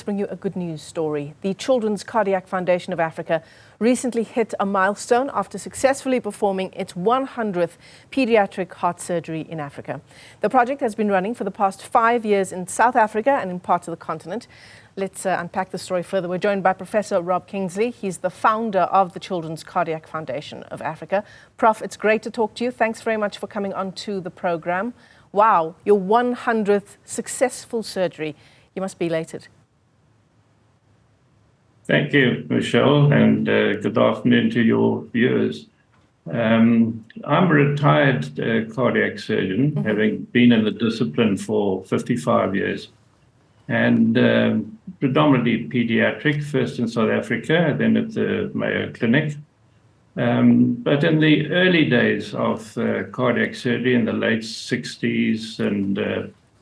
bring you a good news story. The Children's Cardiac Foundation of Africa recently hit a milestone after successfully performing its 100th pediatric heart surgery in Africa. The project has been running for the past 5 years in South Africa and in parts of the continent. Let's unpack the story further. We're joined by Professor Rob Kinsley. He's the founder of the Children's Cardiac Foundation of Africa. Prof, it's great to talk to you. Thanks very much for coming on to the program. Wow, your 100th successful surgery. You must be elated. Thank you, Michelle, and good afternoon to your viewers. I'm a retired cardiac surgeon, having been in the discipline for 55 years, and predominantly pediatric, first in South Africa, then at the Mayo Clinic. But in the early days of cardiac surgery in the late 60s and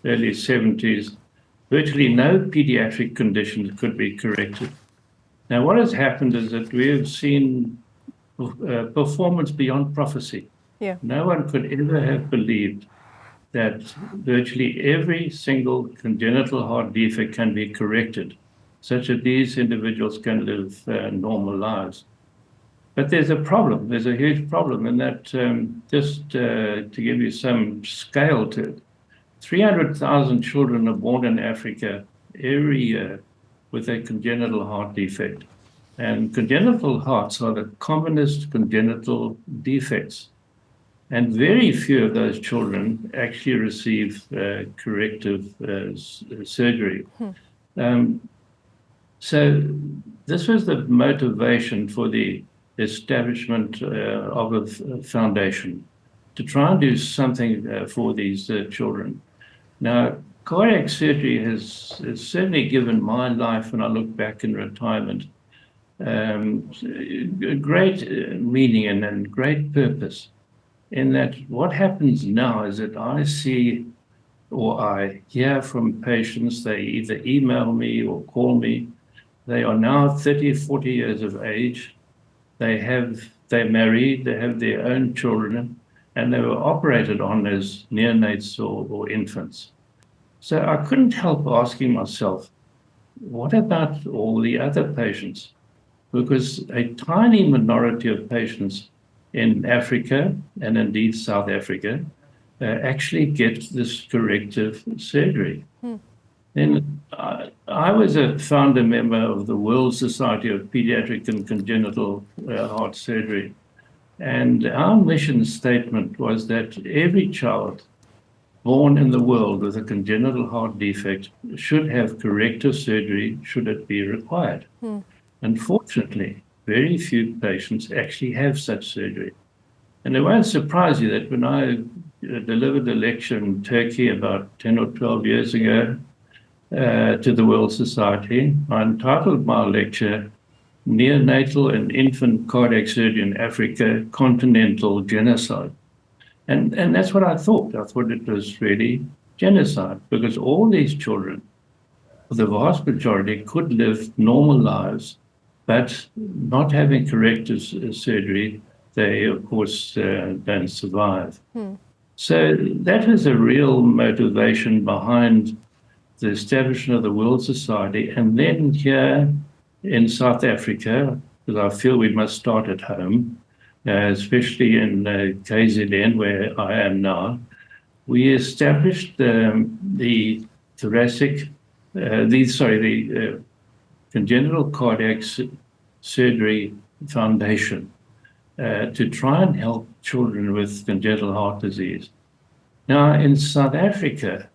early 70s, virtually no pediatric conditions could be corrected. Now, what has happened is that we have seen performance beyond prophecy. Yeah. No one could ever have believed that virtually every single congenital heart defect can be corrected, such that these individuals can live normal lives. But there's a problem, there's a huge problem, in that just to give you some scale to it, 300,000 children are born in Africa every year with a congenital heart defect. And congenital hearts are the commonest congenital defects. And very few of those children actually receive corrective surgery. So this was the motivation for the establishment of a foundation to try and do something for these children. Now, cardiac surgery has certainly given my life, when I look back in retirement, great meaning and great purpose, in that what happens now is that I see or I hear from patients. They either email me or call me. They are now 30, 40 years of age. They're married, they have their own children, and they were operated on as neonates or infants. So I couldn't help asking myself, what about all the other patients? Because a tiny minority of patients in Africa, and indeed South Africa, actually get this corrective surgery. Then I was a founder member of the World Society of Pediatric and Congenital Heart Surgery. And our mission statement was that every child born in the world with a congenital heart defect should have corrective surgery should it be required. Unfortunately, very few patients actually have such surgery. And it won't surprise you that when I delivered a lecture in Turkey about 10 or 12 years ago to the World Society, I entitled my lecture, Neonatal and Infant Cardiac Surgery in Africa, Continental Genocide. And that's what I thought. I thought it was really genocide, because all these children, the vast majority, could live normal lives, but not having corrective surgery, they, of course, don't survive. So that was a real motivation behind the establishment of the World Society. And then here in South Africa, because I feel we must start at home, especially in KZN, where I am now, we established the Congenital Cardiac Surgery Foundation to try and help children with congenital heart disease. Now, in South Africa,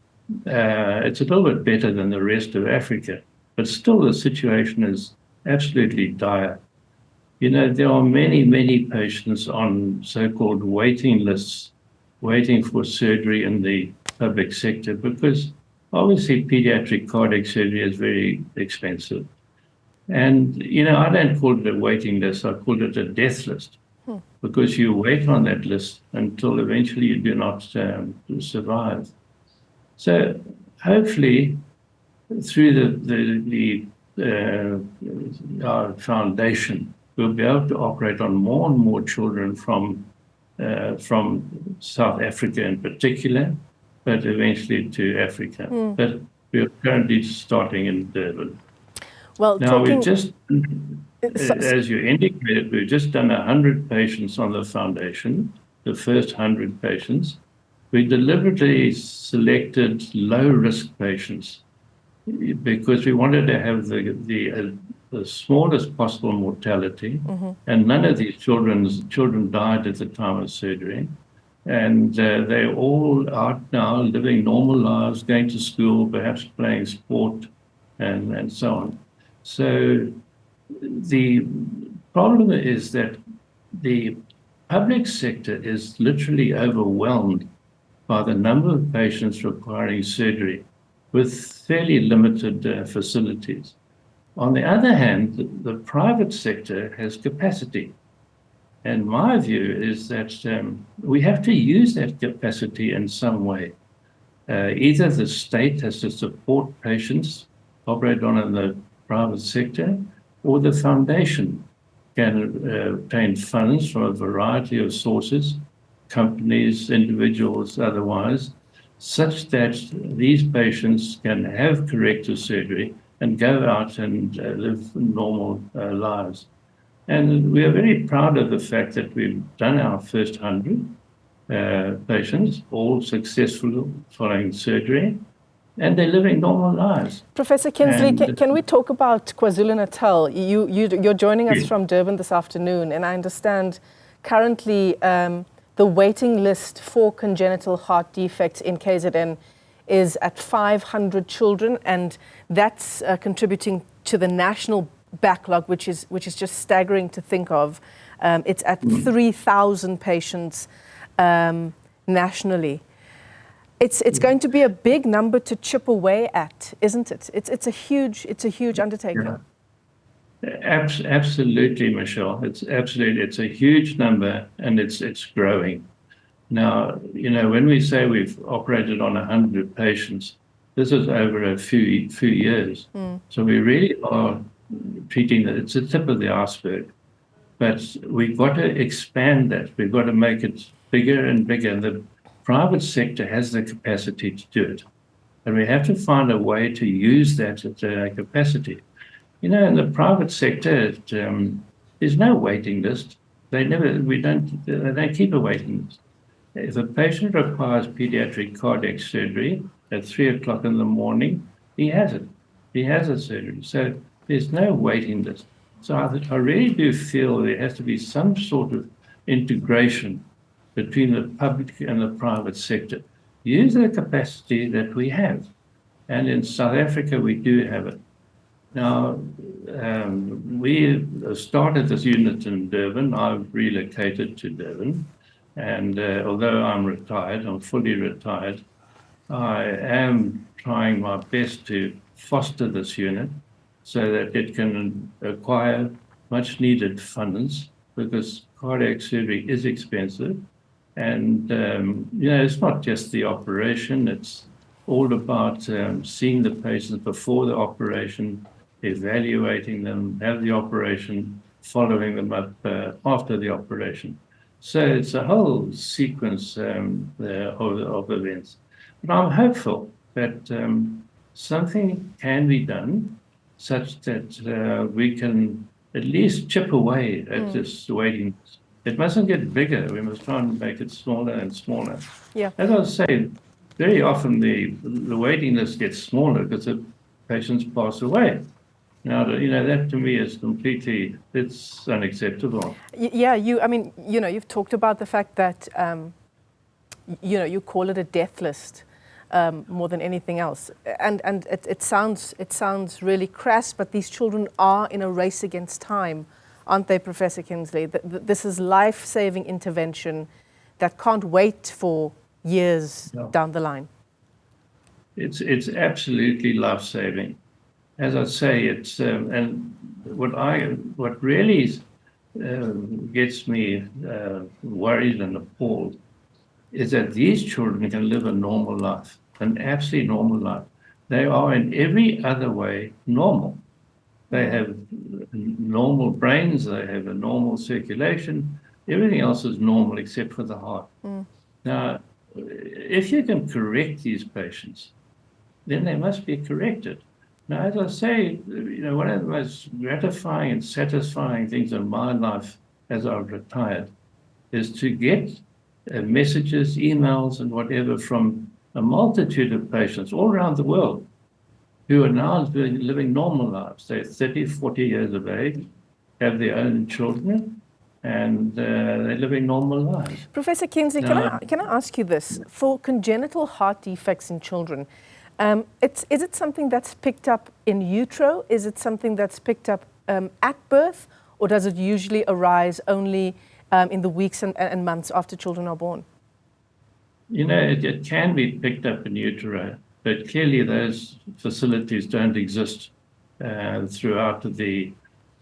it's a little bit better than the rest of Africa, but still the situation is absolutely dire. You know, there are many, many patients on so-called waiting lists, waiting for surgery in the public sector, because obviously pediatric cardiac surgery is very expensive. And, you know, I don't call it a waiting list, I call it a death list, because you wait on that list until eventually you do not survive. So hopefully through our foundation, we'll be able to operate on more and more children from South Africa in particular, but eventually to Africa. But we're currently starting in Durban. Well, Now, we've just, as you indicated, we've just done 100 patients on the foundation, the first 100 patients. We deliberately selected low-risk patients because we wanted to have the smallest possible mortality, and none of these children died at the time of surgery. And they're all out now living normal lives, going to school, perhaps playing sport, and so on. So the problem is that the public sector is literally overwhelmed by the number of patients requiring surgery with fairly limited facilities. On the other hand, the private sector has capacity. And my view is that we have to use that capacity in some way. Either the state has to support patients operated on in the private sector, or the foundation can obtain funds from a variety of sources, companies, individuals, otherwise, such that these patients can have corrective surgery and go out and live normal lives. And we are very proud of the fact that we've done our first 100 patients, all successful following surgery, and they're living normal lives. Professor Kinsley, can we talk about KwaZulu-Natal? You're joining us from Durban this afternoon, and I understand currently the waiting list for congenital heart defects in KZN is at 500 children, and that's contributing to the national backlog, which is just staggering to think of. It's at 3,000 patients nationally. It's going to be a big number to chip away at, isn't it? It's a huge undertaking. Yeah. Absolutely, Michelle. It's a huge number, and it's growing. Now, when we say we've operated on 100 patients, this is over a few years. So we really are treating that. It's the tip of the iceberg, but we've got to expand that. We've got to make it bigger and bigger. The private sector has the capacity to do it, and we have to find a way to use that capacity. In the private sector, there's no waiting list. They don't keep a waiting list. If a patient requires pediatric cardiac surgery at 3:00 in the morning, he has it. He has a surgery. So there's no waiting list. So I really do feel there has to be some sort of integration between the public and the private sector. Use the capacity that we have. And in South Africa, we do have it. Now, we started this unit in Durban. I've relocated to Durban. And although I'm retired, I'm fully retired, I am trying my best to foster this unit so that it can acquire much needed funds, because cardiac surgery is expensive. And, it's not just the operation, it's all about seeing the patients before the operation, evaluating them, have the operation, following them up after the operation. So it's a whole sequence of events. But I'm hopeful that something can be done such that we can at least chip away at this waiting list. It mustn't get bigger. We must try and make it smaller and smaller. Yeah. As I was saying, very often the waiting list gets smaller because the patients pass away. Now, that to me is it's unacceptable. Yeah, you've talked about the fact that, you call it a death list more than anything else. And it sounds really crass, but these children are in a race against time, aren't they, Professor Kinsley? This is life-saving intervention that can't wait for years down the line. It's absolutely life-saving. As I say, it's and what really gets me worried and appalled is that these children can live a normal life, an absolutely normal life. They are in every other way normal. They have normal brains, they have a normal circulation, everything else is normal except for the heart. Now, if you can correct these patients, then they must be corrected. Now, as I say, one of the most gratifying and satisfying things in my life as I've retired is to get messages, emails, and whatever from a multitude of patients all around the world who are now living normal lives. They're 30, 40 years of age, have their own children, and they're living normal lives. Professor Kinsley, can I ask you this? For congenital heart defects in children, is it something that's picked up in utero? Is it something that's picked up at birth? Or does it usually arise only in the weeks and months after children are born? It can be picked up in utero, but clearly those facilities don't exist throughout the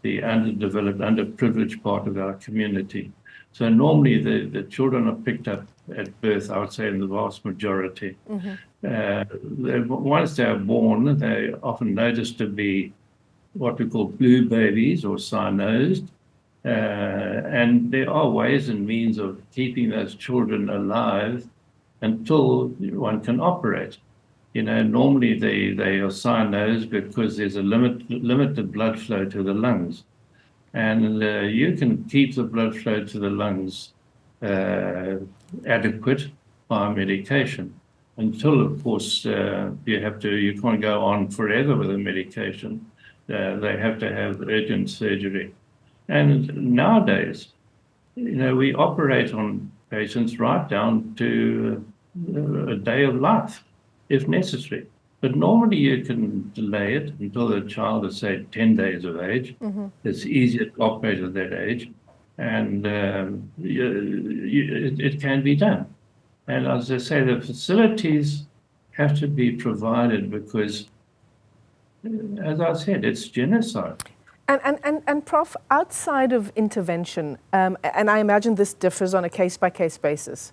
underdeveloped, underprivileged part of our community. So normally the children are picked up at birth, I would say, in the vast majority. Once they're born, they're often noticed to be what we call blue babies or cyanosed. And there are ways and means of keeping those children alive until one can operate. Normally they are cyanosed because there's a limited blood flow to the lungs. And you can keep the blood flow to the lungs adequate by medication until, of course, you can't go on forever with the medication. They have to have urgent surgery. And nowadays, we operate on patients right down to a day of life, if necessary. But normally you can delay it until the child is, say, 10 days of age. It's easier to operate at that age. And it can be done. And as I say, the facilities have to be provided because, as I said, it's genocide. And Prof, outside of intervention, and I imagine this differs on a case-by-case basis,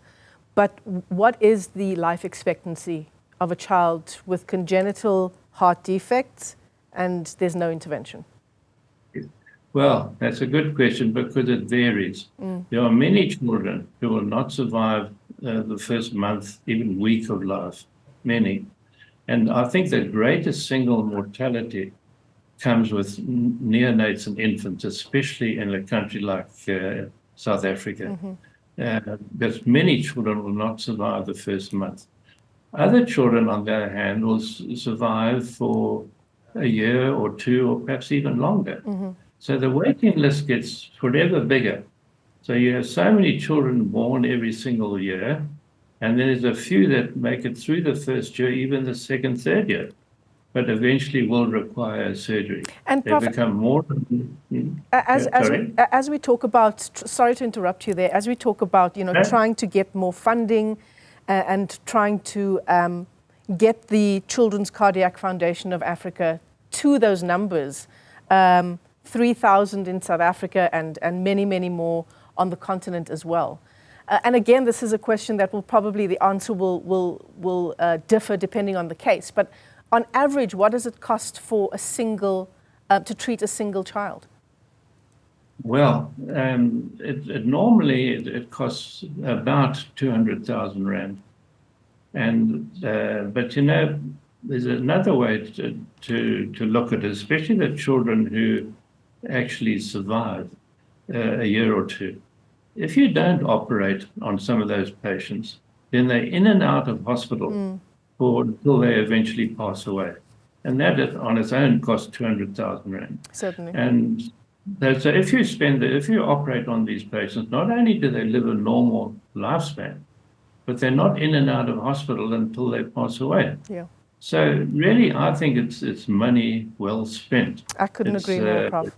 but what is the life expectancy of a child with congenital heart defects and there's no intervention? Well, that's a good question because it varies. There are many children who will not survive the first month, even week of life, many. And I think the greatest single mortality comes with neonates and infants, especially in a country like South Africa. Because many children will not survive the first month. Other children, on the other hand, will survive for a year or two, or perhaps even longer. So the waiting list gets forever bigger. So you have so many children born every single year, and then there's a few that make it through the first year, even the second, third year, but eventually will require surgery. And they Prof, become more. As we talk about, sorry to interrupt you there, as we talk about, trying to get more funding and trying to get the Children's Cardiac Foundation of Africa to those numbers, 3,000 in South Africa and many, many more on the continent as well. And again, this is a question that the answer will differ depending on the case. But on average, what does it cost for to treat a single child? Well, normally it costs about 200,000 rand. But there's another way to look at it, especially the children who actually survive a year or two. If you don't operate on some of those patients, then they're in and out of hospital until they eventually pass away. And that on its own costs 200,000 rand. Certainly. And so if you operate on these patients, not only do they live a normal lifespan, but they're not in and out of hospital until they pass away. Yeah. So really, I think it's money well spent. I couldn't agree more, Prof.